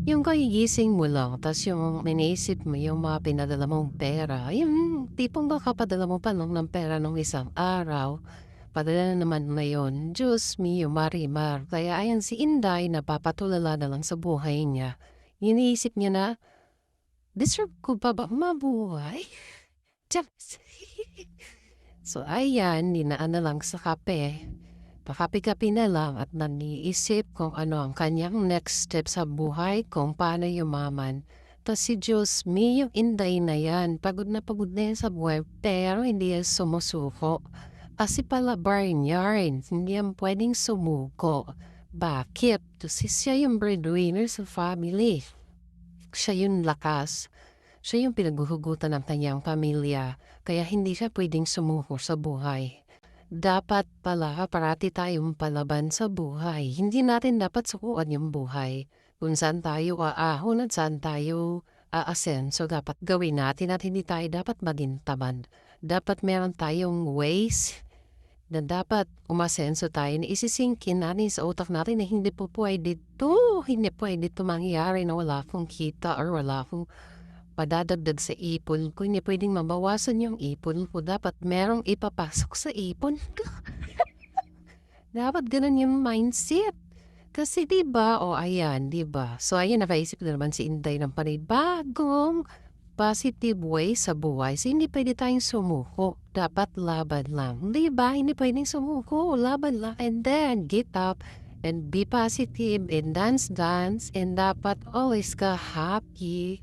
Yung kagigising mo lang ta's yung iniisip mo yung mga pinadala mong pera, yung tipong kakapadala mo pa lang ng pera nung isang araw, padala na naman ngayon, Diyos mio, marimar. Kaya ayan si Inday napapatulala na lang sa buhay niya. Iniisip niya na, "Deserve ko pa ba mabuhay?" Tiyas. So ayan, dinaan na lang sa kape. Pakape-kape na lang at naniisip kung ano ang kanyang next step sa buhay, kung paano yumaman. Tas si Diyos me, yung Inday na yan, pagod na yan sa buhay, pero hindi yan sumusuko. Kasi pala yarn, hindi yan pwedeng sumuko. Bakit? Kasi siya yung breadwinner sa family. Siya yung lakas. Siya yung pinaghuhugutan ng kanyang pamilya, kaya hindi siya pwedeng sumuko sa buhay. Dapat pala parati tayong palaban sa buhay. Hindi natin dapat sukuan yung buhay. Kung saan tayo aahon at saan tayo aasenso, dapat gawin natin at hindi tayo dapat maging tamad. Dapat meron tayong ways na dapat umasenso tayo na isisingkin natin sa utak natin na hindi pwede to mangyari na wala akong kita or wala akong padadagdag sa ipon ko, hindi puwedeng mabawasan yung ipon ko, dapat merong ipapasok sa ipon ko. Dapat gano'n yung mindset. Kasi 'di ba, o ayan 'di ba, so ayan napaisip na naman si Inday ng panibagong positive way sa buhay. So hindi puwede tayong sumuko, dapat laban lang, 'di ba? Hindi puwedeng sumuko, laban lang and then get up and be positive and dance, dance and dapat always ka happy.